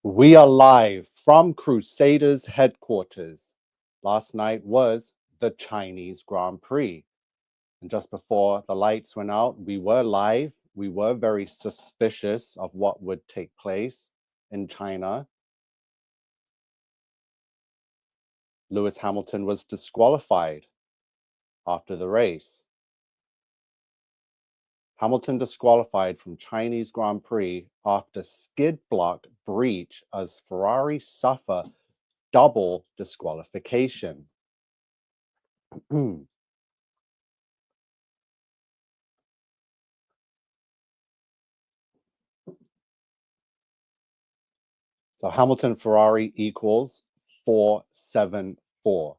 We are live from Crusaders headquarters. Last night was the Chinese Grand Prix. And just before the lights went out, we were live. We were very suspicious of what would take place in China. Lewis Hamilton was disqualified after the race. Hamilton disqualified from Chinese Grand Prix after skid block breach as Ferrari suffer double disqualification. So Hamilton Ferrari equals 474.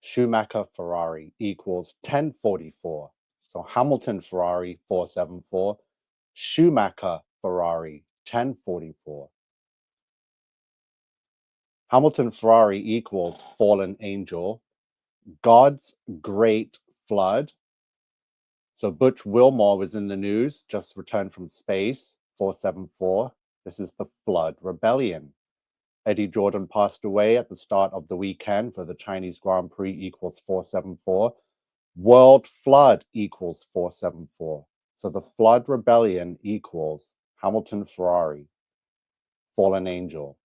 Schumacher Ferrari equals 1044. So Hamilton Ferrari 474. Schumacher Ferrari 1044. Hamilton Ferrari equals fallen angel. God's great flood. So Butch Wilmore was in the news, just returned from space, 474. This is the flood rebellion. Eddie Jordan passed away at the start of the weekend for the Chinese Grand Prix equals 474. World flood equals 474. So the flood rebellion equals Hamilton Ferrari, fallen angel.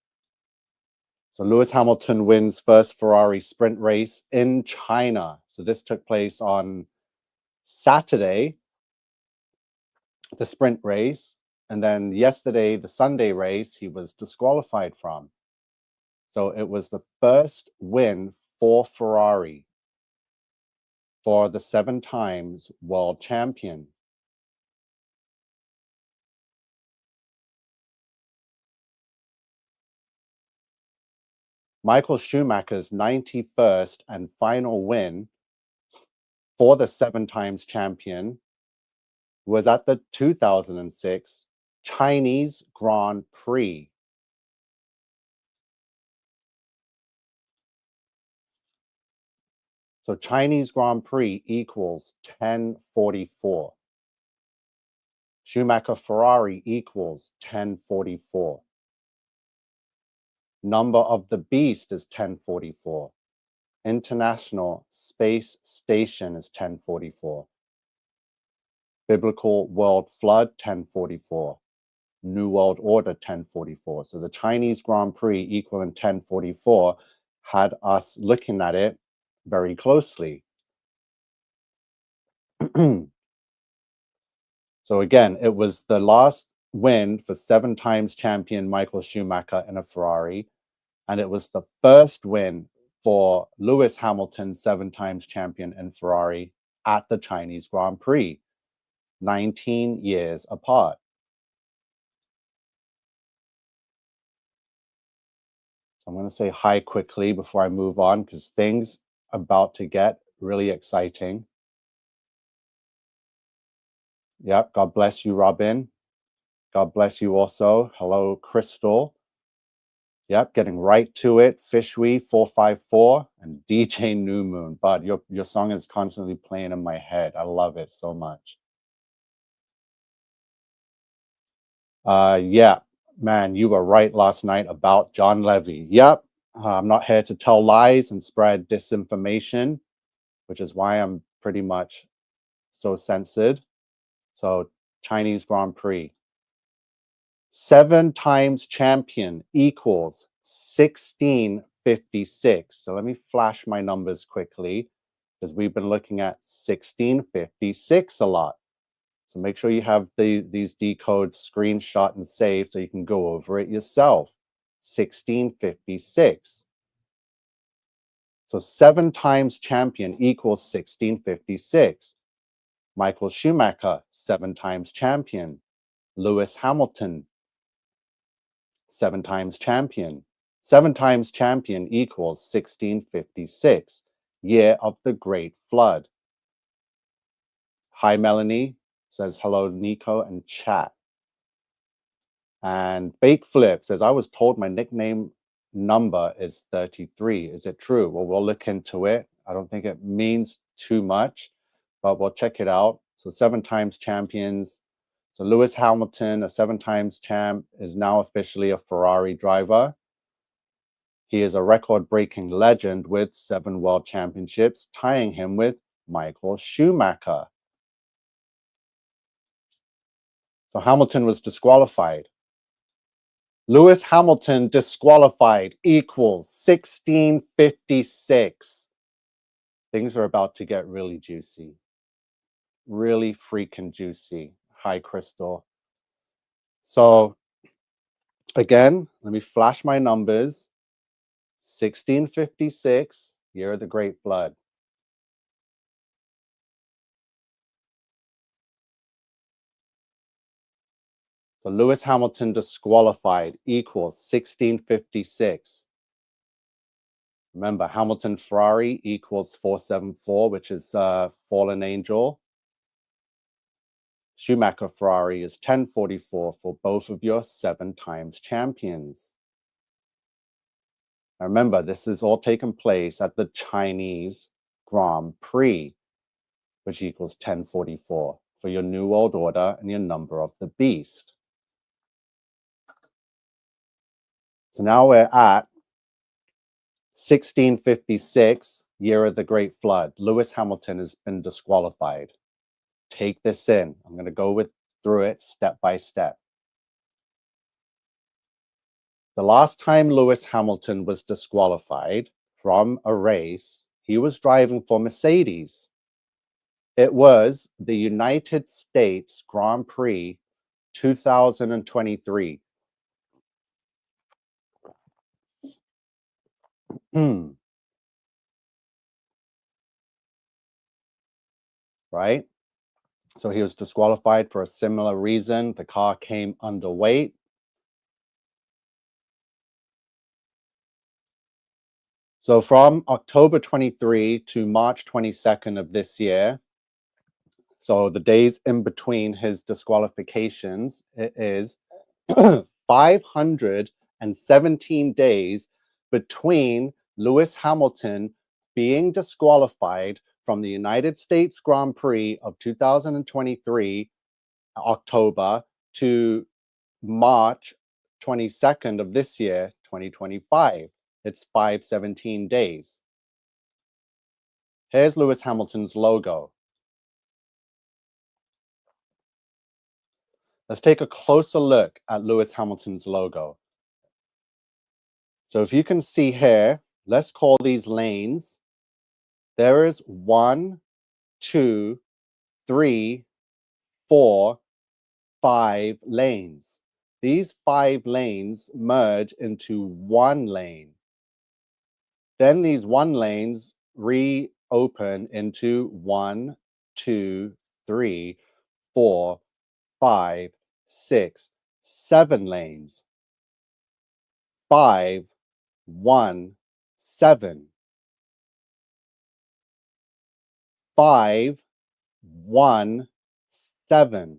So Lewis Hamilton wins first Ferrari sprint race in China. So this took place on Saturday, the sprint race. And then yesterday, the Sunday race, he was disqualified from. So it was the first win for Ferrari for the 7 times world champion. Michael Schumacher's 91st and final win for the 7 times champion was at the 2006 Chinese Grand Prix. So Chinese Grand Prix equals 1044. Schumacher Ferrari equals 1044. Number of the beast is 1044. International Space Station is 1044. Biblical World Flood 1044. New World Order 1044. So the Chinese Grand Prix equaling 1044 had us looking at it very closely. So again, it was the last win for 7 times champion Michael Schumacher in a Ferrari, and it was the first win for Lewis Hamilton, 7 times champion in Ferrari, at the Chinese Grand Prix, 19 years apart. So I'm going to say hi quickly before I move on, because things are about to get really exciting. Yep, God bless you, Robin. God bless you also. Hello, Crystal. Yep, getting right to it. Fishwee 454 and DJ New Moon. But your song is constantly playing in my head. I love it so much. Yeah, man, you were right last night about John Levy. Yep, I'm not here to tell lies and spread disinformation, which is why I'm pretty much so censored. So Chinese Grand Prix. 7 times champion equals 1656. So let me flash my numbers quickly, because we've been looking at 1656 a lot. So make sure you have these decodes screenshot and saved so you can go over it yourself. 1656. So 7 times champion equals 1656. Michael Schumacher, 7 times champion. Lewis Hamilton, 7 times champion. 7 times champion equals 1656, year of the Great Flood. Hi, Melanie. Says hello, Nico and chat. And Fake Flip says, I was told my nickname number is 33. Is it true? Well, we'll look into it. I don't think it means too much, but we'll check it out. So 7 times champions. So Lewis Hamilton, a 7 times champ, is now officially a Ferrari driver. He is a record-breaking legend with 7 world championships, tying him with Michael Schumacher. So Hamilton was disqualified. Lewis Hamilton disqualified equals 1656. Things are about to get really juicy. Really freaking juicy. Hi, Crystal. So again, let me flash my numbers. 1656, year of the Great Flood. So Lewis Hamilton disqualified equals 1656. Remember, Hamilton Ferrari equals 474, which is fallen angel. Schumacher Ferrari is 1044 for both of your 7 times champions. Now remember, this is all taken place at the Chinese Grand Prix, which equals 1044 for your New World Order and your number of the beast. So now we're at 1656, year of the Great Flood. Lewis Hamilton has been disqualified. Take this in. I'm going to go through it step by step. The last time Lewis Hamilton was disqualified from a race, he was driving for Mercedes. It was the United States Grand Prix 2023. Right? So he was disqualified for a similar reason. The car came underweight. So from October 23 to March 22nd of this year, so the days in between his disqualifications, it is 517 days between Lewis Hamilton being disqualified from the United States Grand Prix of 2023, October, to March 22nd of this year, 2025. It's 517 days. Here's Lewis Hamilton's logo. Let's take a closer look at Lewis Hamilton's logo. So if you can see here, let's call these lanes. There is 1, 2, 3, 4, 5 lanes. These 5 lanes merge into 1 lane. Then these 1 lanes reopen into 1, 2, 3, 4, 5, 6, 7 lanes. 5, 1, 7. 5, 1, 7.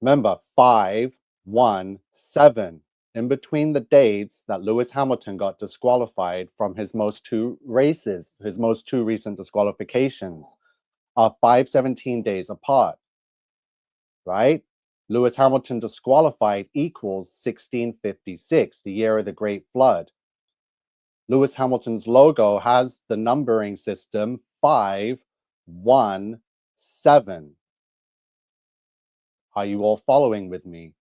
Remember, 5, 1, 7. In between the dates that Lewis Hamilton got disqualified from his most 2 races, his most 2 recent disqualifications, are 517 days apart, right? Lewis Hamilton disqualified equals 1656, the year of the Great Flood. Lewis Hamilton's logo has the numbering system 5, 1, 7. Are you all following with me?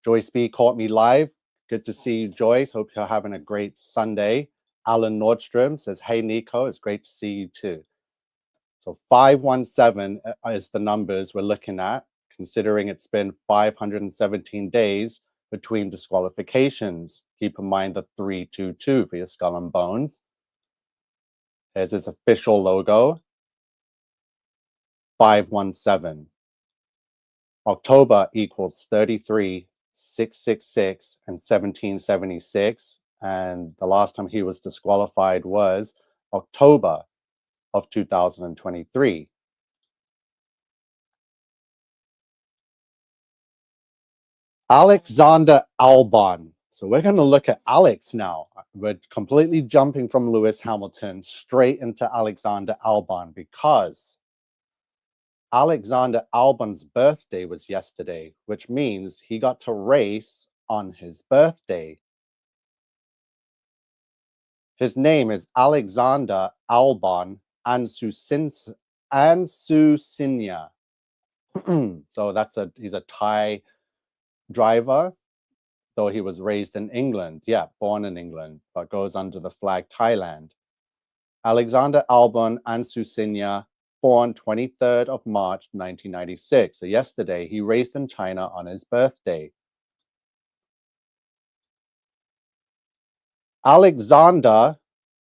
Joyce B caught me live. Good to see you, Joyce. Hope you're having a great Sunday. Alan Nordstrom says, hey, Nico, it's great to see you too. So 517 is the numbers we're looking at, considering it's been 517 days between disqualifications. Keep in mind the 322 for your skull and bones. Here's his official logo, 517. October equals 33, 666, and 1776. And the last time he was disqualified was October of 2023. Alexander Albon. So we're going to look at Alex now. We're completely jumping from Lewis Hamilton straight into Alexander Albon because Alexander Albon's birthday was yesterday, which means he got to race on his birthday. His name is Alexander Albon Ansusinya. So he's a Thai driver, though he was raised in England. Yeah, born in England, but goes under the flag Thailand. Alexander Albon Ansusinya, born 23rd of March 1996. So yesterday, he raced in China on his birthday. Alexander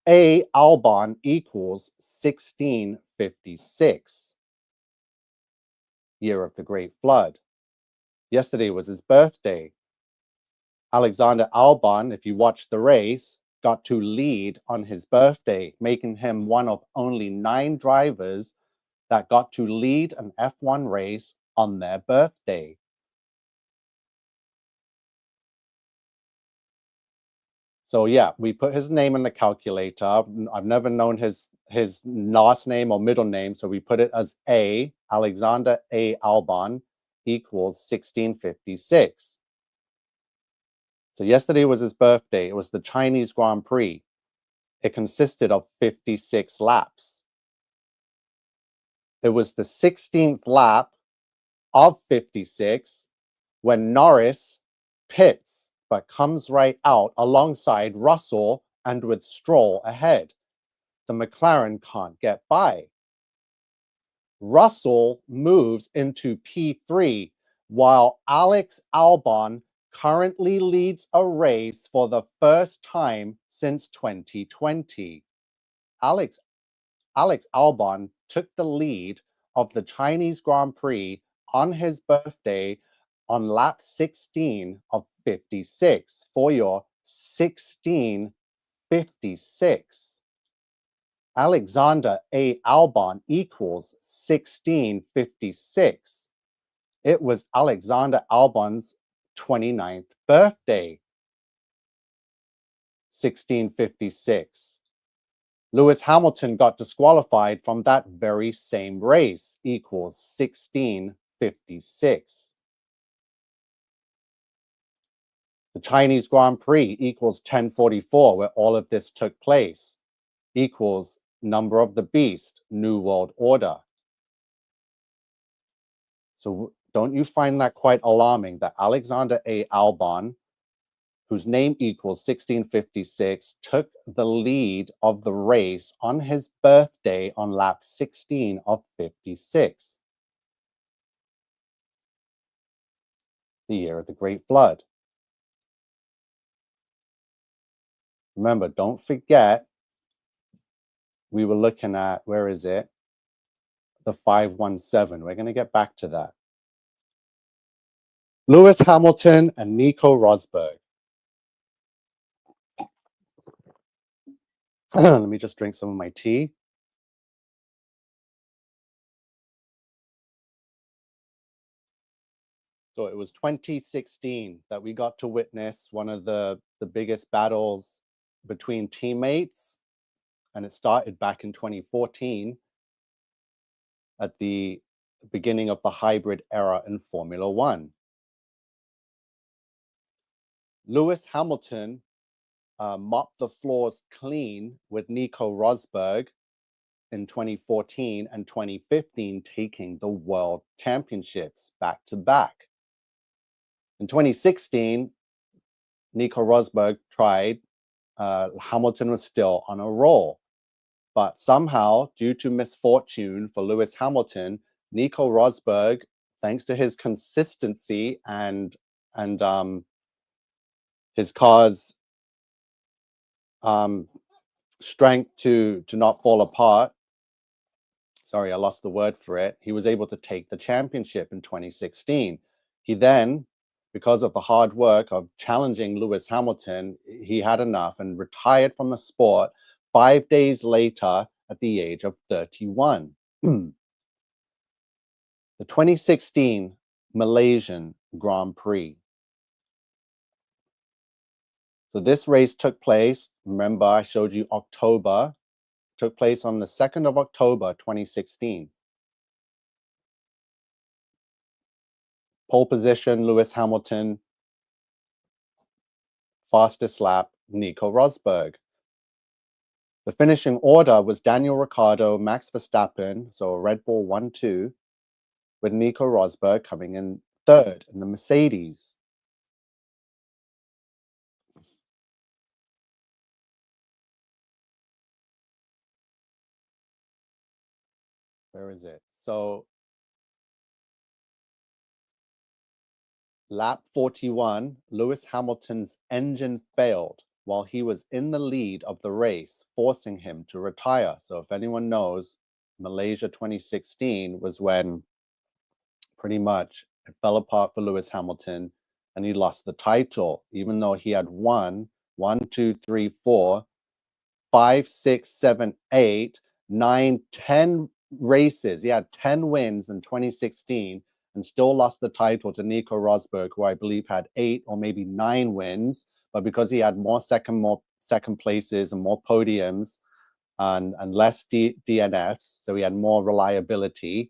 A. Albon equals 1656, year of the Great Flood. Yesterday was his birthday. Alexander Albon, if you watched the race, got to lead on his birthday, making him one of only 9 drivers that got to lead an F1 race on their birthday. So yeah, we put his name in the calculator. I've never known his last name or middle name, so we put it as A, Alexander A. Albon equals 1656. So yesterday was his birthday. It was the Chinese Grand Prix. It consisted of 56 laps. It was the 16th lap of 56 when Norris pits but comes right out alongside Russell and with Stroll ahead. The McLaren can't get by. Russell moves into P3 while Alex Albon currently leads a race for the first time since 2020. Alex Albon took the lead of the Chinese Grand Prix on his birthday on lap 16 of 56 for your 1656. Alexander A. Albon equals 1656. It was Alexander Albon's 29th birthday. 1656. Lewis Hamilton got disqualified from that very same race, equals 1656. The Chinese Grand Prix equals 1044, where all of this took place, equals number of the beast, New World Order. So don't you find that quite alarming that Alexander A. Albon, whose name equals 1656, took the lead of the race on his birthday on lap 16 of 56, the year of the Great Flood. Remember, don't forget, we were looking at, where is it? The 517. We're going to get back to that. Lewis Hamilton and Nico Rosberg. Let me just drink some of my tea. So it was 2016 that we got to witness one of the biggest battles between teammates. And it started back in 2014 at the beginning of the hybrid era in Formula One. Lewis Hamilton mopped the floors clean with Nico Rosberg in 2014 and 2015, taking the world championships back to back. In 2016, Nico Rosberg tried. Hamilton was still on a roll. But somehow, due to misfortune for Lewis Hamilton, Nico Rosberg, thanks to his consistency and his car's strength to not fall apart. Sorry, I lost the word for it. He was able to take the championship in 2016. He then, because of the hard work of challenging Lewis Hamilton, he had enough and retired from the sport 5 days later at the age of 31. The 2016 Malaysian Grand Prix. So this race took place, remember I showed you October, took place on the 2nd of October, 2016. Pole position, Lewis Hamilton. Fastest lap, Nico Rosberg. The finishing order was Daniel Ricciardo, Max Verstappen, so a Red Bull 1-2, with Nico Rosberg coming in third in the Mercedes. Where is it? So lap 41, Lewis Hamilton's engine failed while he was in the lead of the race, forcing him to retire. So if anyone knows, Malaysia 2016 was when pretty much it fell apart for Lewis Hamilton and he lost the title, even though he had won 1, 2, 3, 4, 5, 6, 7, 8, 9, 10 races. He had 10 wins in 2016 and still lost the title to Nico Rosberg, who I believe had 8 or maybe 9 wins. But because he had more second places and more podiums and less DNFs, so he had more reliability,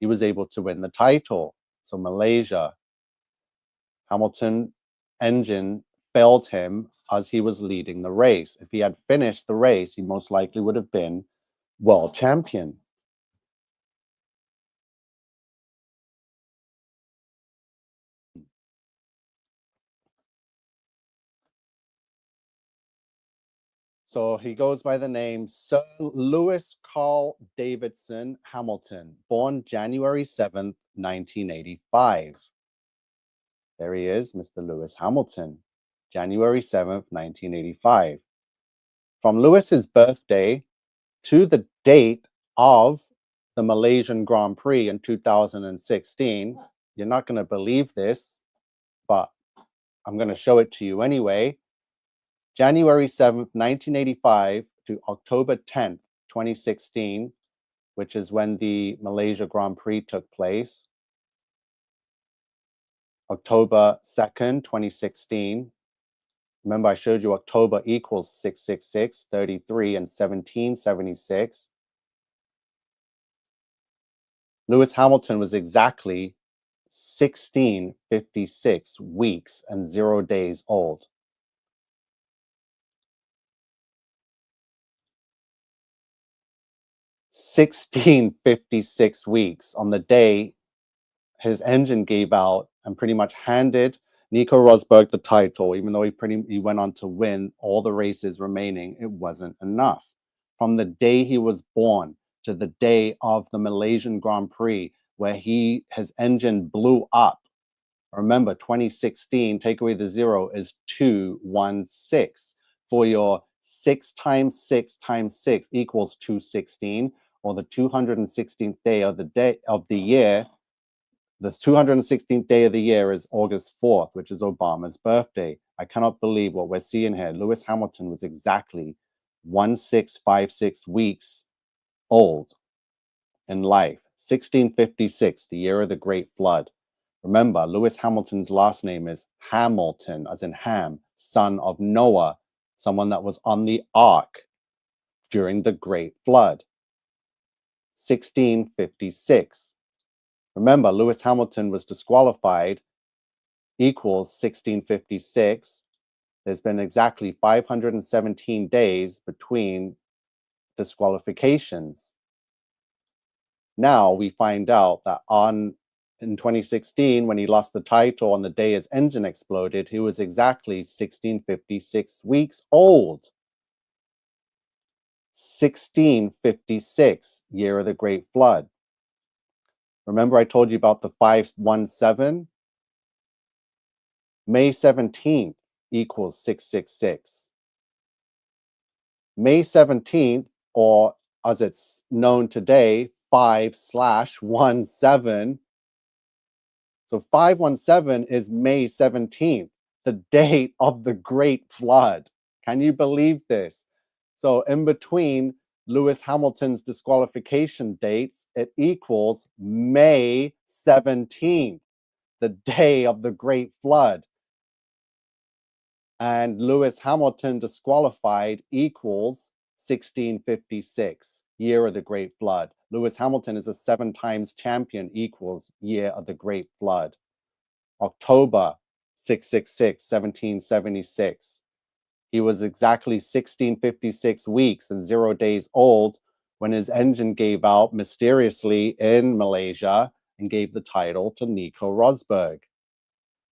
he was able to win the title. So Malaysia, Hamilton engine failed him as he was leading the race. If he had finished the race, he most likely would have been world champion. So he goes by the name Sir Lewis Carl Davidson Hamilton, born January 7th, 1985. There he is, Mr. Lewis Hamilton, January 7th, 1985. From Lewis's birthday to the date of the Malaysian Grand Prix in 2016, you're not going to believe this, but I'm going to show it to you anyway. January 7th, 1985 to October 10th, 2016, which is when the Malaysia Grand Prix took place. October 2nd, 2016. Remember, I showed you October equals 666, 33, and 1776. Lewis Hamilton was exactly 1656 weeks and 0 days old. 1656 weeks on the day his engine gave out and pretty much handed Nico Rosberg the title. Even though he went on to win all the races remaining, it wasn't enough. From the day he was born to the day of the Malaysian Grand Prix, where his engine blew up. Remember, 2016, take away the 0 is 216. For your 6 times 6 times 6 equals 216, or the 216th day of the year. The 216th day of the year is August 4th, which is Obama's birthday. I cannot believe what we're seeing here. Lewis Hamilton was exactly 1656 weeks old in life. 1656, the year of the Great Flood. Remember, Lewis Hamilton's last name is Hamilton, as in Ham, son of Noah, someone that was on the ark during the Great Flood. 1656. Remember, Lewis Hamilton was disqualified equals 1656. There's been exactly 517 days between disqualifications. Now we find out that in 2016, when he lost the title on the day his engine exploded, he was exactly 1656 weeks old. 1656, year of the Great Flood. Remember I told you about the 517? May 17th equals 666. May 17th, or as it's known today, 5/17. So 517 is May 17th, the date of the Great Flood. Can you believe this? So in between Lewis Hamilton's disqualification dates, it equals May 17th, the day of the Great Flood. And Lewis Hamilton disqualified equals 1656, year of the Great Flood. Lewis Hamilton is a 7 times champion equals year of the Great Flood. October 666, 1776. He was exactly 1656 weeks and 0 days old when his engine gave out mysteriously in Malaysia and gave the title to Nico Rosberg.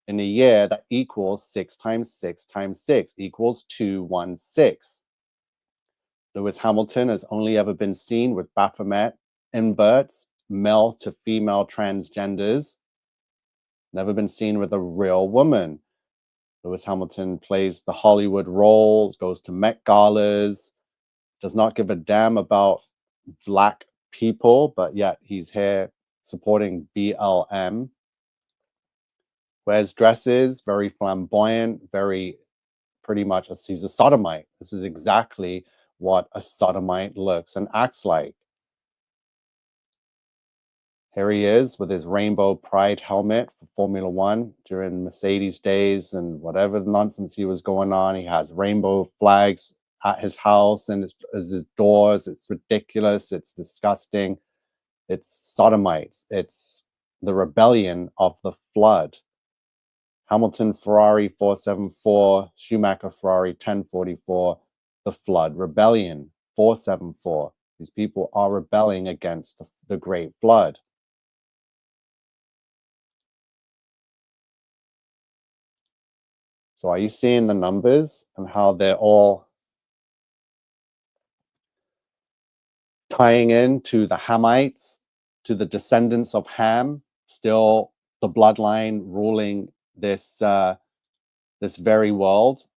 In a year, that equals 6 times 6 times 6 equals 216. Lewis Hamilton has only ever been seen with Baphomet inverts, male to female transgenders, never been seen with a real woman. Lewis Hamilton plays the Hollywood role, goes to Met Galas, does not give a damn about Black people, but yet he's here supporting BLM. Wears dresses, very flamboyant, very pretty much he's a sodomite. This is exactly what a sodomite looks and acts like. Here he is with his rainbow pride helmet for Formula One during Mercedes days and whatever nonsense he was going on. He has rainbow flags at his house and his doors. It's ridiculous. It's disgusting. It's sodomites. It's the rebellion of the flood. Hamilton Ferrari 474, Schumacher Ferrari 1044, the flood rebellion 474. These people are rebelling against the Great Flood. So are you seeing the numbers and how they're all tying in to the Hamites, to the descendants of Ham, still the bloodline ruling this this very world,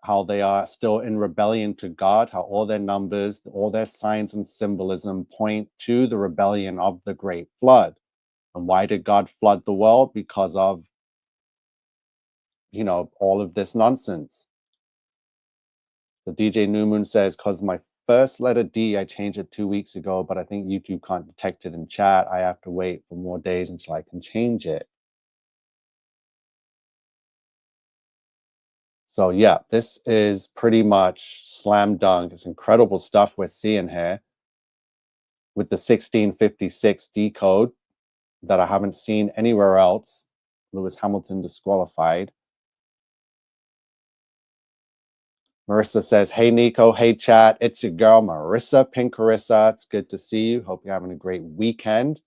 how they are still in rebellion to God, how all their numbers, all their signs and symbolism point to the rebellion of the Great Flood. And why did God flood the world? Because of, you know, all of this nonsense. The DJ New Moon says, because my first letter D, I changed it 2 weeks ago, but I think YouTube can't detect it in chat. I have to wait for more days until I can change it. So yeah, this is pretty much slam dunk. It's incredible stuff we're seeing here with the 1656 decode that I haven't seen anywhere else. Lewis Hamilton disqualified. Marissa says, hey, Nico. Hey, chat. It's your girl, Marissa Pinkarissa. It's good to see you. Hope you're having a great weekend.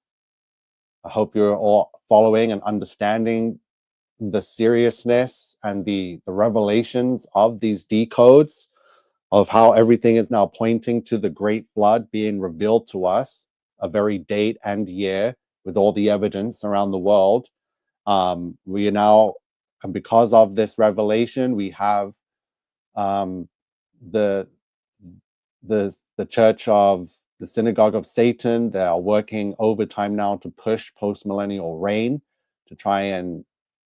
I hope you're all following and understanding the seriousness and the revelations of these decodes, of how everything is now pointing to the Great Flood being revealed to us, a very date and year with all the evidence around the world. We are now, and because of this revelation, we have the Church of the Synagogue of Satan. They are working overtime now to push post-millennial reign to try and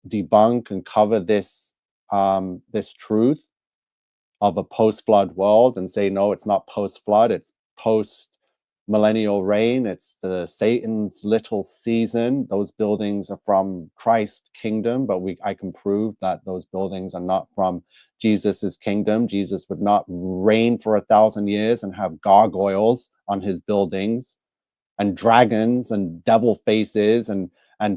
debunk and cover this this truth of a post-flood world and say, no, it's not post-flood, it's post-millennial reign. It's the Satan's little season. Those buildings are from Christ's kingdom, but I can prove that those buildings are not from Jesus's kingdom. Jesus would not reign for 1,000 years and have gargoyles on his buildings and dragons and devil faces and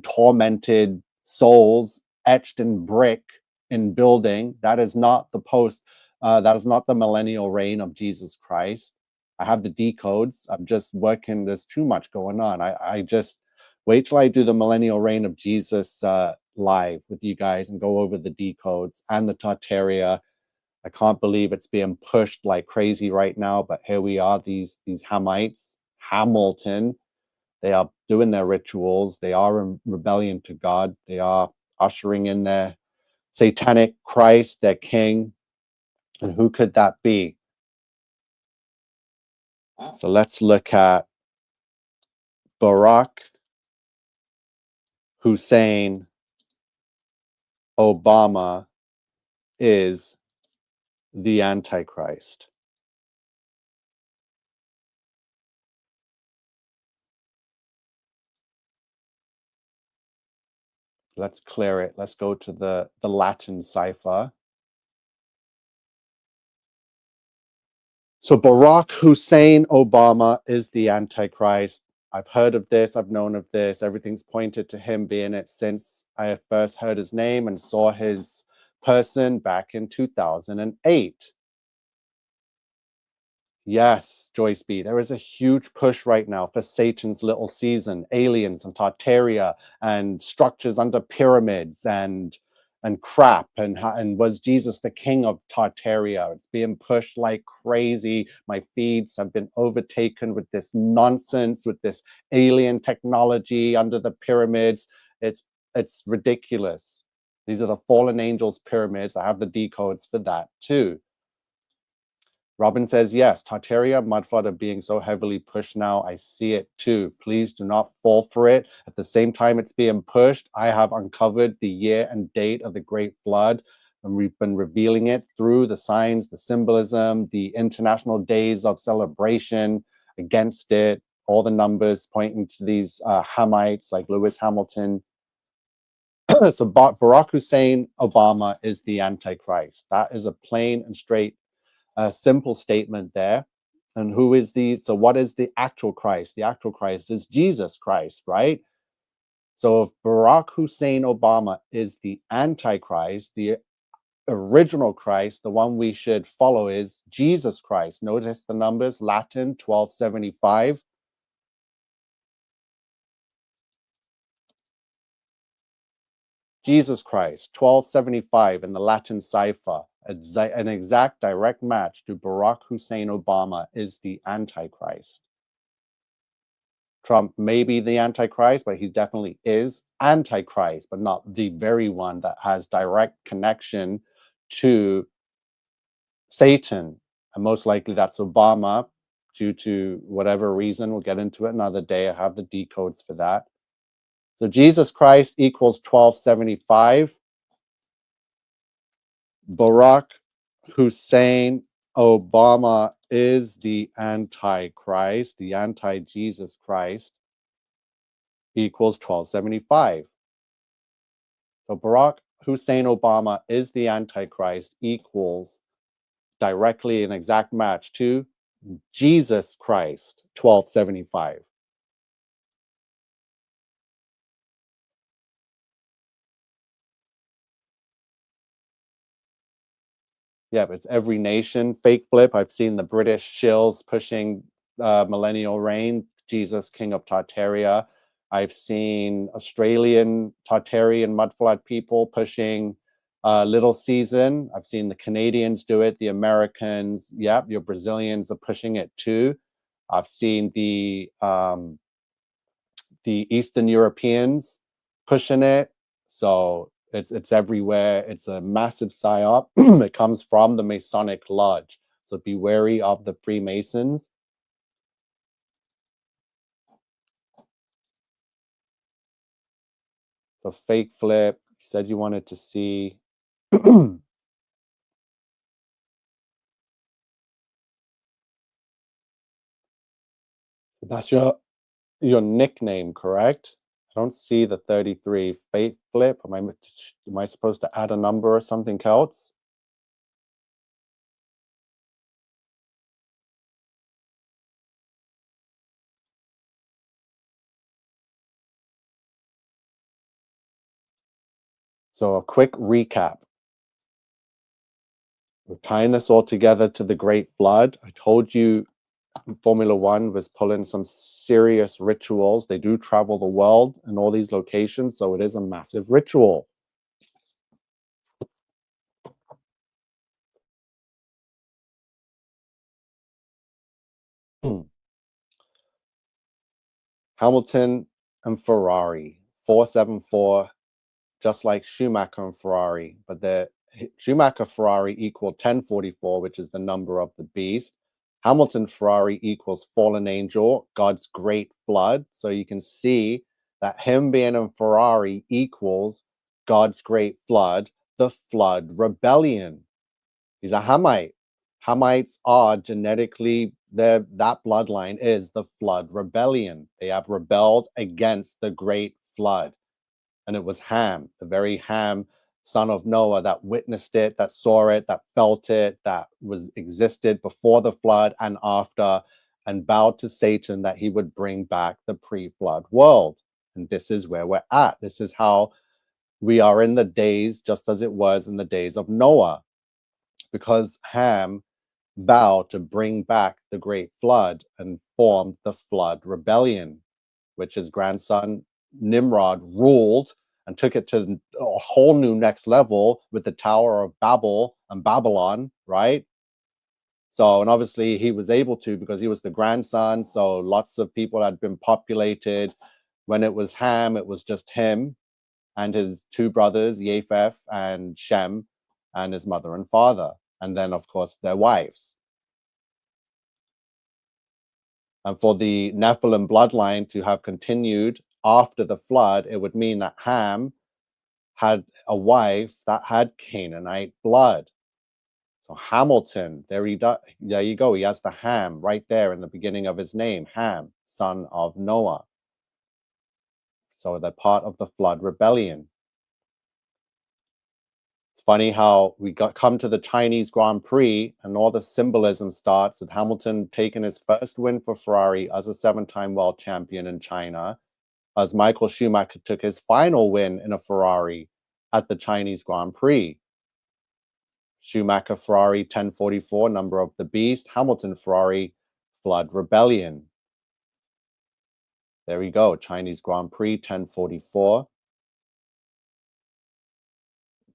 tormented souls etched in brick in building. That is not the that is not the millennial reign of Jesus Christ. I have the decodes. I'm just working. There's too much going on. I just wait till I do the millennial reign of Jesus live with you guys and go over the decodes and the Tartaria. I can't believe it's being pushed like crazy right now, but here we are. These Hamites, Hamilton, they are doing their rituals. They are in rebellion to God. They are ushering in their satanic Christ, their king. And who could that be? So let's look at Barack Hussein Obama is the Antichrist. Let's clear it. Let's go to the Latin cipher. So Barack Hussein Obama is the Antichrist. I've heard of this. I've known of this. Everything's pointed to him being it since I first heard his name and saw his person back in 2008. Yes, Joyce B. There is a huge push right now for Satan's little season, aliens and Tartaria and structures under pyramids and crap and was Jesus the king of Tartaria? It's being pushed like crazy. My feeds have been overtaken with this nonsense, with this alien technology under the pyramids. It's ridiculous. These are the fallen angels pyramids. I have the decodes for that too. Robin says, yes, Tartaria, Mudflood are being so heavily pushed now. I see it too. Please do not fall for it. At the same time it's being pushed, I have uncovered the year and date of the Great Flood, and we've been revealing it through the signs, the symbolism, the international days of celebration against it, all the numbers pointing to these Hamites like Lewis Hamilton. So Barack Hussein Obama is the Antichrist. That is a plain and straight simple statement there. And so what is the actual Christ? The actual Christ is Jesus Christ, right? So if Barack Hussein Obama is the Antichrist, the original Christ, the one we should follow is Jesus Christ. Notice the numbers, Latin 1275. Jesus Christ, 1275 in the Latin cipher. An exact direct match to Barack Hussein Obama is the Antichrist. Trump may be the Antichrist, but he definitely is Antichrist, but not the very one that has direct connection to Satan. And most likely that's Obama, due to whatever reason. We'll get into it another day. I have the decodes for that. So Jesus Christ equals 1275. Barack Hussein Obama is the Antichrist, the anti-Jesus Christ, equals 1275. So Barack Hussein Obama is the Antichrist equals directly an exact match to Jesus Christ, 1275. Yeah, but it's every nation. Fake flip. I've seen the British shills pushing millennial reign, Jesus, King of Tartaria. I've seen Australian Tartarian mudflood people pushing Little Season. I've seen the Canadians do it, the Americans. Yeah, your Brazilians are pushing it too. I've seen the Eastern Europeans pushing it. So it's everywhere. It's a massive psyop. It comes from the Masonic Lodge. So be wary of the Freemasons. So fake flip, you said you wanted to see. That's your nickname, correct? I don't see the 33. Fake flip. Am I supposed to add a number or something else? So a quick recap. We're tying this all together to the Great Flood. I told you Formula One was pulling some serious rituals. They do travel the world in all these locations, so it is a massive ritual. Hamilton and Ferrari, 474, just like Schumacher and Ferrari, but the Schumacher Ferrari equal 1044, which is the number of the beast. Hamilton Ferrari equals fallen angel, God's great flood. So you can see that him being in Ferrari equals God's great flood, the flood rebellion. He's a Hamite. Hamites are genetically, that bloodline is the flood rebellion. They have rebelled against the great flood. And it was Ham, the very Ham son of Noah, that witnessed it, that saw it, that felt it, that was existed before the flood and after, and vowed to Satan that he would bring back the pre-flood world. And this is where we're at. This is how we are in the days, just as it was in the days of Noah, because Ham vowed to bring back the great flood and formed the flood rebellion, which his grandson Nimrod ruled and took it to a whole new next level with the Tower of Babel and Babylon, right? So, and obviously he was able to because he was the grandson. So lots of people had been populated. When it was Ham, it was just him and his two brothers, Japheth and Shem, and his mother and father. And then, of course, their wives. And for the Nephilim bloodline to have continued after the flood, it would mean that Ham had a wife that had Canaanite blood. So Hamilton, there you go. He has the Ham right there in the beginning of his name, Ham, son of Noah. So they're part of the flood rebellion. It's funny how we come to the Chinese Grand Prix and all the symbolism starts with Hamilton taking his first win for Ferrari as a 7-time world champion in China, as Michael Schumacher took his final win in a Ferrari at the Chinese Grand Prix. Schumacher Ferrari 1044, number of the beast. Hamilton Ferrari flood rebellion. There we go, Chinese Grand Prix 1044.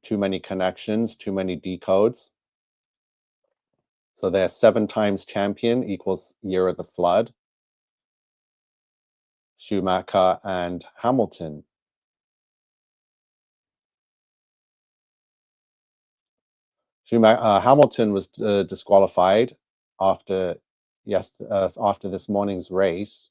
Too many connections, too many decodes. So they're 7 times champion equals year of the flood. Schumacher and Hamilton. Hamilton was disqualified after this morning's race.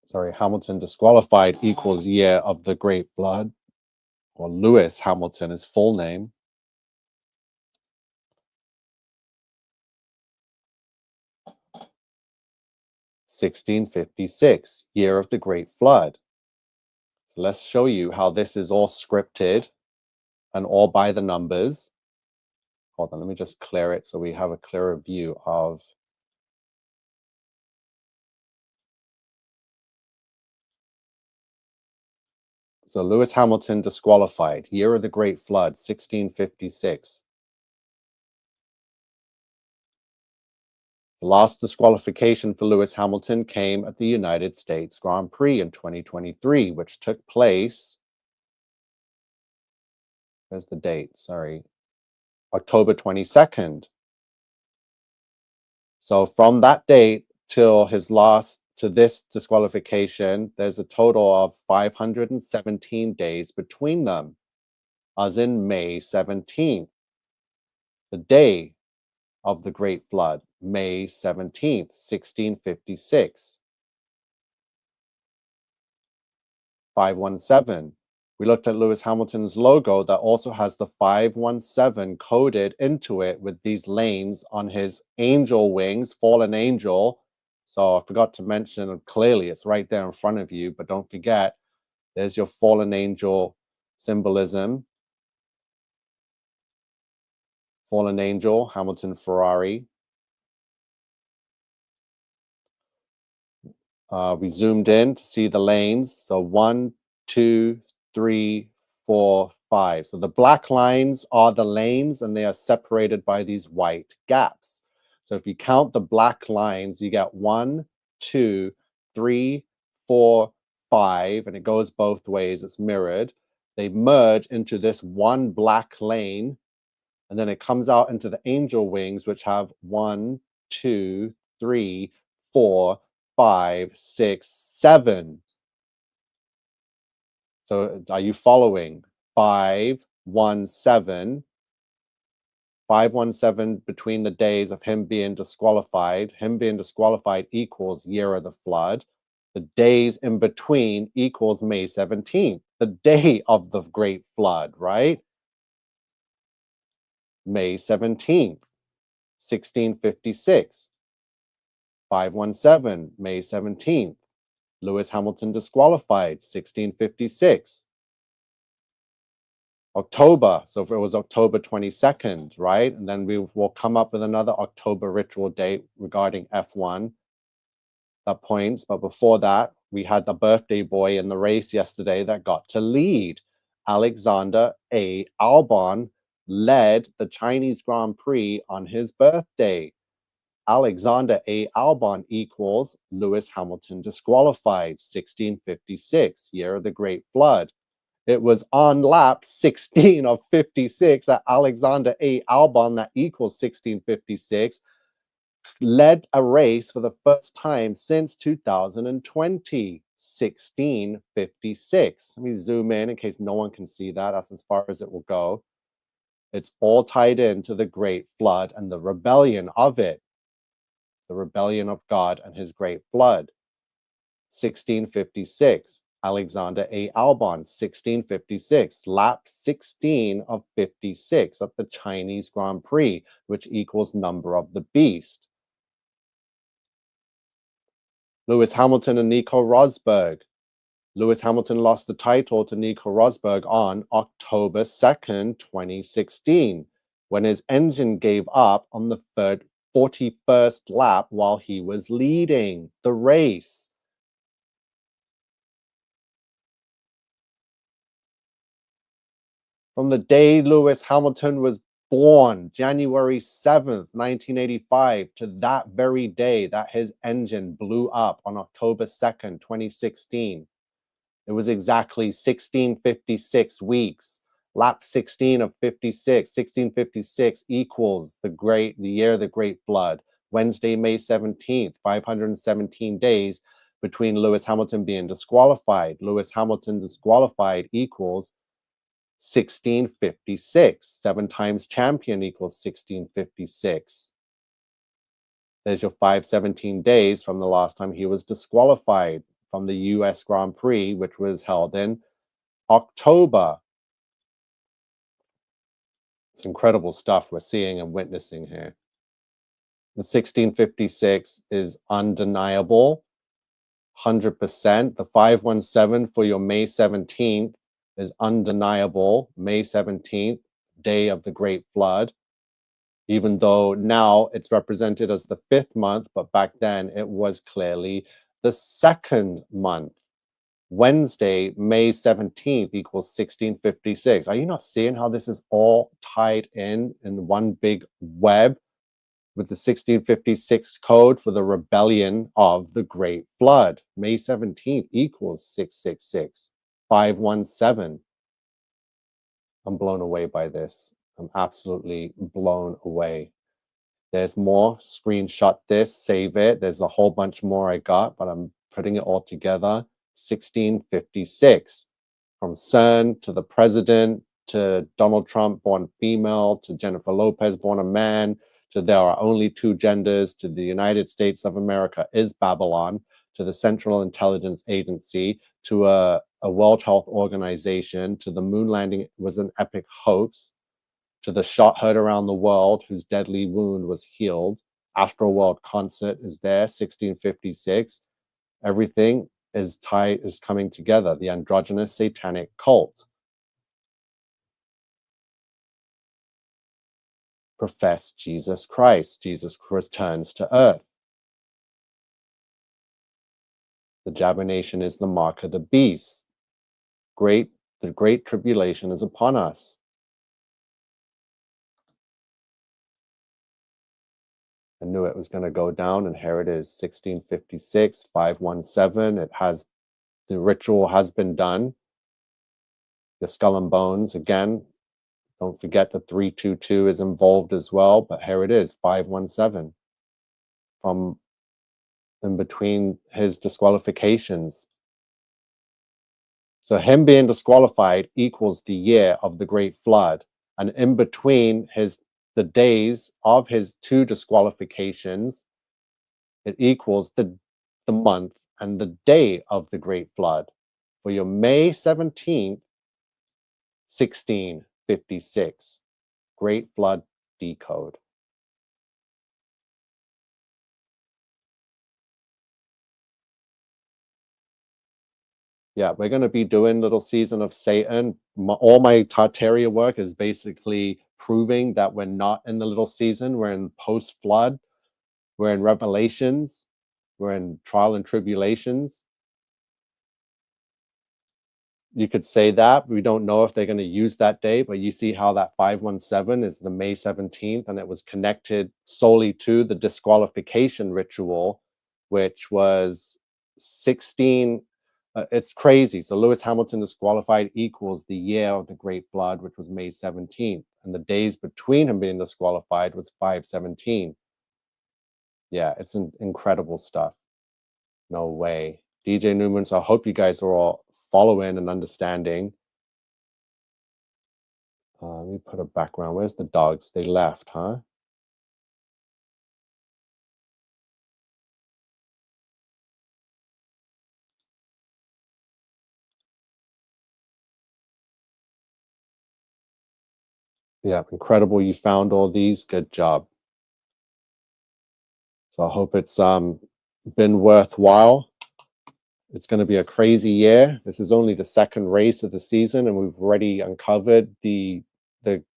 Sorry, Hamilton disqualified equals year of the great flood, or Lewis Hamilton, his full name. (1656), year of the great flood. So let's show you how this is all scripted and all by the numbers. Hold on, let me just clear it so we have a clearer view of. So Lewis Hamilton disqualified, year of the great flood, 1656. The last disqualification for Lewis Hamilton came at the United States Grand Prix in 2023, which took place, where's the date? Sorry, October 22nd. So from that date till this disqualification, there's a total of 517 days between them, as in May 17th, the day of the Great Flood, May 17th, 1656. 517. We looked at Lewis Hamilton's logo that also has the 517 coded into it with these lanes on his angel wings, fallen angel. So I forgot to mention clearly, it's right there in front of you, but don't forget, there's your fallen angel symbolism. Fallen angel, Hamilton Ferrari. We zoomed in to see the lanes. So 1, 2, 3, 4, 5. So the black lines are the lanes and they are separated by these white gaps. So if you count the black lines, you get 1, 2, 3, 4, 5, and it goes both ways. It's mirrored. They merge into this one black lane, and then it comes out into the angel wings, which have 1, 2, 3, 4, 5, 6, 7. So are you following? 517. 517 between the days of him being disqualified. Him being disqualified equals year of the flood. The days in between equals May 17th, the day of the great flood, right? May 17th, 1656. 517, May 17th. Lewis Hamilton disqualified, 1656. October, so if it was October 22nd, right? And then we will come up with another October ritual date regarding F1 points. But before that, we had the birthday boy in the race yesterday that got to lead. Alexander A. Albon led the Chinese Grand Prix on his birthday. Alexander A. Albon equals Lewis Hamilton disqualified, 1656, year of the Great Flood. It was on lap 16 of 56 that Alexander A. Albon, that equals 1656, led a race for the first time since 2020, 1656. Let me zoom in case no one can see that. That's as far as it will go. It's all tied into the Great Flood and the rebellion of it, the rebellion of God and his Great Flood. 1656. Alexander A. Albon, 1656, lap 16 of 56 at the Chinese Grand Prix, which equals number of the beast. Lewis Hamilton and Nico Rosberg. Lewis Hamilton lost the title to Nico Rosberg on October 2nd, 2016, when his engine gave up on the 41st lap while he was leading the race. From the day Lewis Hamilton was born, January 7th, 1985, to that very day that his engine blew up on October 2nd, 2016. It was exactly 1656 weeks. Lap 16 of 56, 1656 equals the year of the Great Flood. Wednesday, May 17th, 517 days between Lewis Hamilton being disqualified. Lewis Hamilton disqualified equals 1656. 7 times champion equals 1656. There's your 517 days from the last time he was disqualified from the US Grand Prix, which was held in October. It's incredible stuff we're seeing and witnessing here. The 1656 is undeniable, 100%. The 517 for your May 17th is undeniable, May 17th, day of the Great Flood, even though now it's represented as the 5th month, but back then it was clearly the 2nd month. Wednesday, May 17th equals 1656. Are you not seeing how this is all tied in one big web with the 1656 code for the rebellion of the Great Flood? May 17th equals 666, 517. I'm blown away by this. I'm absolutely blown away. There's more. Screenshot this, save it. There's a whole bunch more I got, but I'm putting it all together. 1656. From CERN to the president, to Donald Trump born female, to Jennifer Lopez born a man, to there are only 2 genders, to the United States of America is Babylon, to the Central Intelligence Agency, to a World Health Organization, to the moon landing was an epic hoax, to the shot heard around the world whose deadly wound was healed. Astroworld concert is there, 1656. Everything is coming together. The androgynous satanic cult. Profess Jesus Christ. Jesus returns to earth. The Jabber-nation is the mark of the beast. The great tribulation is upon us. I knew it was going to go down, and here it is, 1656, 517. The ritual has been done. The skull and bones, again, don't forget the 322 is involved as well, but here it is, 517. From in between his disqualifications. So him being disqualified equals the year of the Great Flood. And in between the days of his 2 disqualifications, it equals the month and the day of the Great Flood. For your May 17th, 1656, Great Flood decode. Yeah, we're going to be doing Little Season of Satan. All my Tartaria work is basically proving that we're not in the Little Season. We're in post-flood. We're in Revelations. We're in Trial and Tribulations. You could say that. We don't know if they're going to use that date, but you see how that 517 is the May 17th, and it was connected solely to the disqualification ritual, which was 16. It's crazy. So Lewis Hamilton disqualified equals the year of the Great Flood, which was May 17th. And the days between him being disqualified was 517. Yeah, it's incredible stuff. No way. DJ Newman, so I hope you guys are all following and understanding. Let me put a background. Where's the dogs? They left, huh? Yeah, incredible. You found all these. Good job. So I hope it's been worthwhile. It's going to be a crazy year. This is only the second race of the season, and we've already uncovered the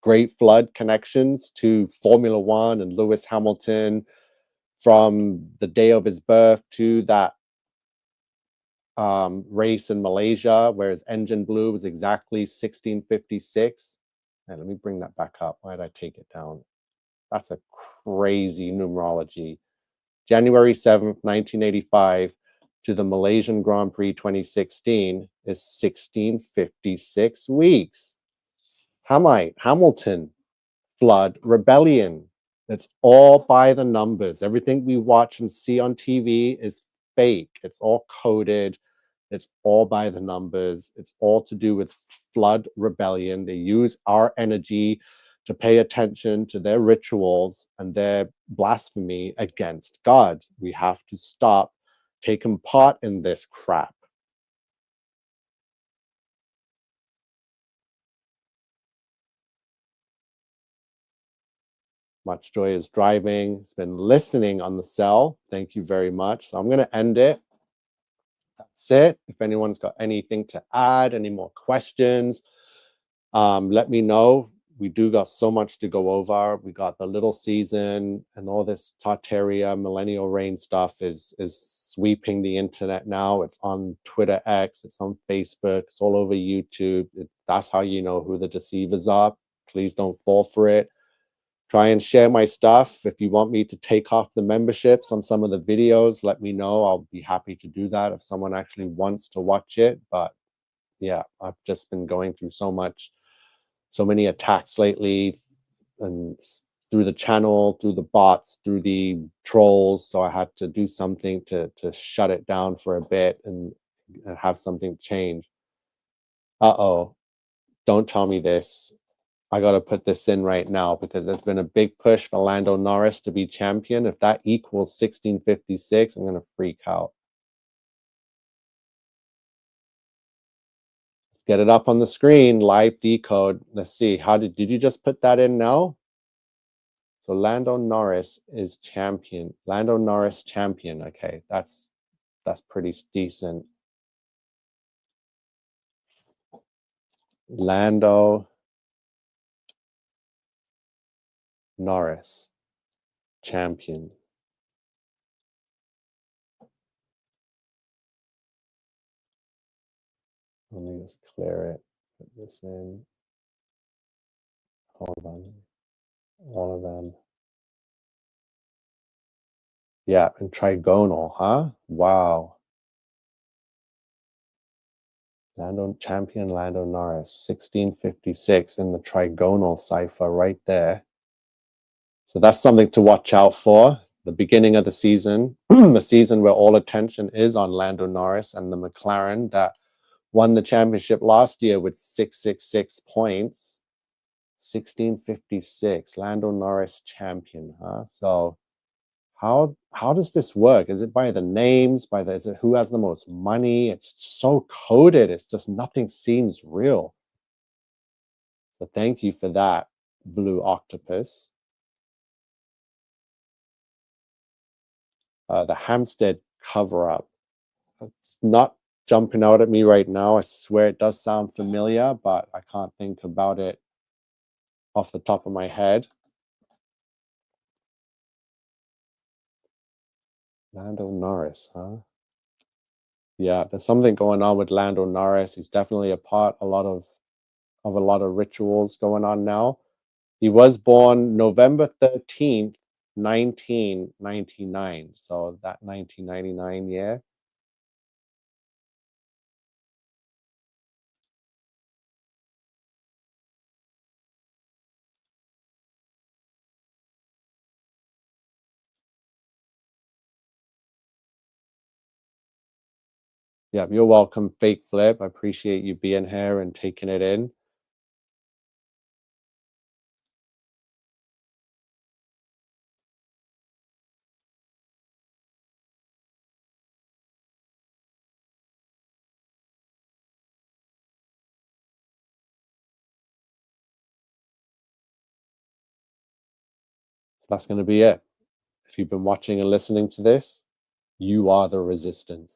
Great Flood connections to Formula One and Lewis Hamilton from the day of his birth to that race in Malaysia, where his engine blew, was exactly 1656. And let me bring that back up. Why did I take it down? That's a crazy numerology. January 7th, 1985 to the Malaysian Grand Prix 2016 is 1656 weeks. Hamilton, flood, rebellion. It's all by the numbers. Everything we watch and see on TV is fake. It's all coded. It's all by the numbers. It's all to do with flood rebellion. They use our energy to pay attention to their rituals and their blasphemy against God. We have to stop taking part in this crap. Much Joy is driving. It's been listening on the cell. Thank you very much. So I'm going to end it. That's it. If anyone's got anything to add, any more questions, let me know. We do got so much to go over. We got the Little Season and all this Tartaria millennial reign stuff is sweeping the internet now. It's on Twitter X, it's on Facebook, it's all over YouTube. That's how you know who the deceivers are. Please don't fall for it. Try and share my stuff. If you want me to take off the memberships on some of the videos, let me know. I'll be happy to do that if someone actually wants to watch it. But yeah, I've just been going through so many attacks lately, and through the channel, through the bots, through the trolls. So I had to do something to shut it down for a bit and have something change. Uh-oh, don't tell me this. I got to put this in right now because there's been a big push for Lando Norris to be champion. If that equals 1656, I'm going to freak out. Let's get it up on the screen. Live decode. Let's see. Did you just put that in now? So Lando Norris is champion. Lando Norris champion. Okay, that's pretty decent. Lando Norris champion. Let me just clear it. Put this in. Hold on. All of them. Yeah, and trigonal, huh? Wow. Lando Norris, 1656 in the trigonal cipher right there. So that's something to watch out for. The beginning of the season, the season where all attention is on Lando Norris and the McLaren that won the championship last year with 666 points. 1656, Lando Norris champion, huh? So how does this work? Is it by the names? Is it who has the most money? It's so coded. It's just nothing seems real. So thank you for that, Blue Octopus. The Hampstead cover-up. It's not jumping out at me right now. I swear it does sound familiar, but I can't think about it off the top of my head. Lando Norris, huh? Yeah, there's something going on with Lando Norris. He's definitely a part a lot of a lot of rituals going on now. He was born November 13th, 1999. So that 1999 year. Yeah, you're welcome, Fake Flip. I appreciate you being here and taking it in. That's going to be it. If you've been watching and listening to this, you are the resistance.